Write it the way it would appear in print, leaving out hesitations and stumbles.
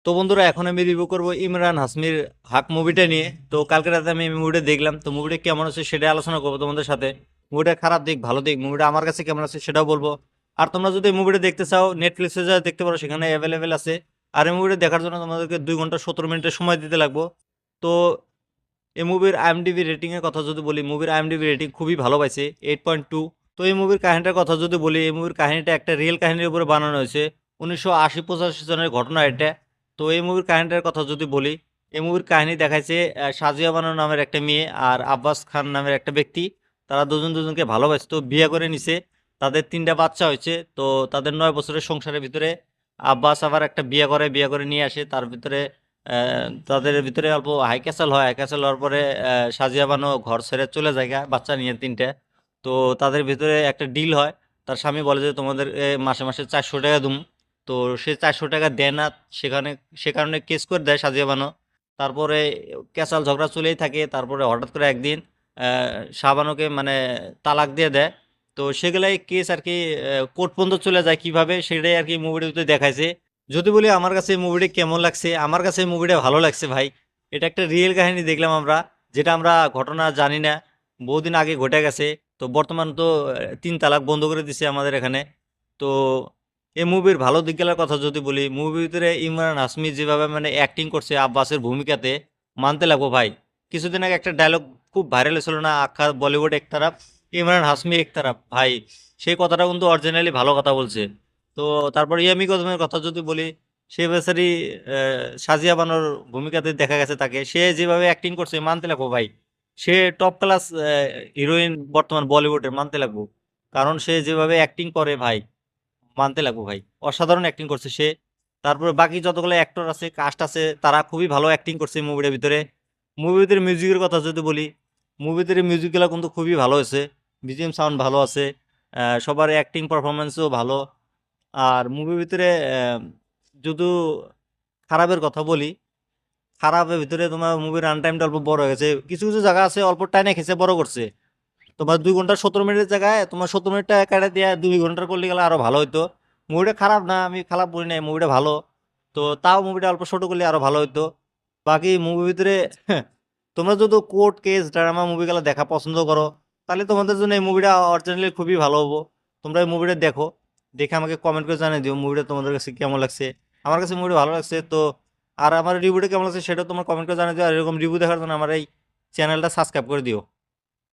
তো বন্ধুরা এখন আমি রিভিউ করব ইমরান হাসমির হাক মুভিটা নিয়ে। তো কালকে রাতে আমি মুভিটা দেখলাম, তো মুভিটা কেমন আছে সেটা আলোচনা করবো তোমাদের সাথে। মুভিটা খারাপ দিক ভালো দিক মুভিটা আমার কাছে কেমন আছে সেটাও বলবো। আর তোমরা যদি মুভিটা দেখতে চাও নেটফ্লিক্সে যা দেখতে পারো, সেখানে অ্যাভেলেবেল আছে। আর এই মুভিটা দেখার জন্য তোমাদেরকে 2 ঘন্টা 17 মিনিটের সময় দিতে লাগবো। তো এই মুভির আইএমডিবি রেটিং এর কথা যদি বলি, মুভির আইএমডিবি রেটিং খুবই ভালো পাইছে, 8.2। তো এই মুভির কাহিনীটার কথা যদি বলি, এই মুভির কাহিনীটা একটা রিয়েল কাহিনীর উপরে বানানো হয়েছে। 1980-85 সনের ঘটনা এটা। তো এই মুভির কাহিনীটার কথা যদি বলি, এই মুভির কাহিনী দেখাইছে সাজিয়া বানু নামের একটা মেয়ে আর আব্বাস খান নামের একটা ব্যক্তি। তারা দুজন দুজনকে ভালোবাসতো, বিয়ে করে নিছে। তাদের 3টা বাচ্চা হয়েছে। তো তাদের 9 বছরের সংসারের ভিতরে আব্বাস আবার একটা বিয়ে করে নিয়ে আসে। তার ভিতরে তাদের ভিতরে অল্প হাই ক্যাসেল হয়। হাই ক্যাসেল হওয়ার পরে সাজিয়া বানু ঘর ছেড়ে চলে যায় বাচ্চা নিয়ে 3টে। তো তাদের ভিতরে একটা ডিল হয়। তার স্বামী বলে যে তোমাদের মাসে মাসে 400 টাকা দুম। তো সে 400 টাকা দেয় না। সেখানে সে কারণে কেস করে দেয় সাজিয়া বানু। তারপরে ক্যাসাল ঝগড়া চলেই থাকে। তারপরে হঠাৎ করে একদিন শাহবানুকে মানে তালাক দিয়ে দেয়। তো সেগুলাই কেস আর কি কোর্ট পর্যন্ত চলে যায় কিভাবে, সেটাই আর কি মুভির ভিতরে দেখাইছে। যদি বলি আমার কাছে মুভিটা কেমন লাগছে, আমার কাছে মুভিটা ভালো লাগছে ভাই। এটা একটা রিয়েল কাহিনী দেখলাম আমরা, যেটা আমরা ঘটনা জানি না, বহুদিন আগে ঘটে গেছে। তো বর্তমান তো 3 তালাক বন্ধ করে দিছে আমাদের এখানে। তো এই মুভির ভালো দিকগুলোর কথা যদি বলি, মুভির ভিতরে ইমরান হাশমি যেভাবে মানে অ্যাক্টিং করছে আব্বাসের ভূমিকাতে, মানতে লাগবো ভাই। কিছুদিন আগে একটা ডায়লগ খুব ভাইরাল হয়েছিল না, আখ্যা বলিউড এক তারাফ ইমরান হাশমি এক তারাফ, ভাই সেই কথাটা কিন্তু অরিজিনালি ভালো কথা বলছে। তো তারপর ইয়ামি গৌতমের কথা যদি বলি, সে বেচারি সাজিয়া বানুর ভূমিকাতে দেখা গেছে তাকে, সে যেভাবে অ্যাক্টিং করছে মানতে লাগবো ভাই। সে টপ ক্লাস হিরোইন বর্তমান বলিউডের, মানতে লাগবো। কারণ সে যেভাবে অ্যাক্টিং করে ভাই, মানতে লাগবো ভাই। অসাধারণ অ্যাক্টিং করছে সে। তারপরে বাকি যতগুলো অ্যাক্টর আছে, কাস্ট আছে, তারা খুবই ভালো অ্যাক্টিং করছে মুভির ভিতরে। মুভির ভিতরে মিউজিকের কথা যদি বলি, মুভির ভিতরে মিউজিকগুলো কিন্তু খুবই ভালো হয়েছে। বিজিএম সাউন্ড ভালো আছে। সবার অ্যাক্টিং পারফরমেন্সও ভালো। আর মুভির ভিতরে যদি খারাপের কথা বলি, খারাপের ভিতরে তোমার মুভির রান টাইমটা অল্প বড় হয়ে গেছে। কিছু কিছু জায়গা আছে অল্প টাইমে খেসে বড় করছে। তোমার 2 ঘন্টা 17 মিনিটের জায়গায় তোমার 70 মিনিটটা কাটে দিয়ে 2 ঘন্টার করলে গেলে আরো ভালো হইতো। মুভিটা খারাপ না, আমি খারাপ বলি নাই, মুভিটা ভালো। তো তাও মুভিটা অল্প ছোট করলে আরো ভালো হইতো। বাকি মুভির ভিতরে তোমরা যদি কোর্ট কেস ড্রামা মুভিগুলো দেখা পছন্দ করো, তাহলে তোমাদের জন্য এই মুভিটা অরিজিনালি খুবই ভালো হবো। তোমরা এই মুভিটা দেখো, দেখে আমাকে কমেন্ট করে জানিয়ে দিও মুভিটা তোমাদের কাছে কেমন লাগছে। আমার কাছে মুভিটা ভালো লাগছে। তো আর আমার রিভিউটা কেমন লাগছে সেটা তোমার কমেন্ট করে জানিয়ে দিও। আর এরকম রিভিউ দেখার জন্য আমার এই চ্যানেলটা সাবস্ক্রাইব করে দিও।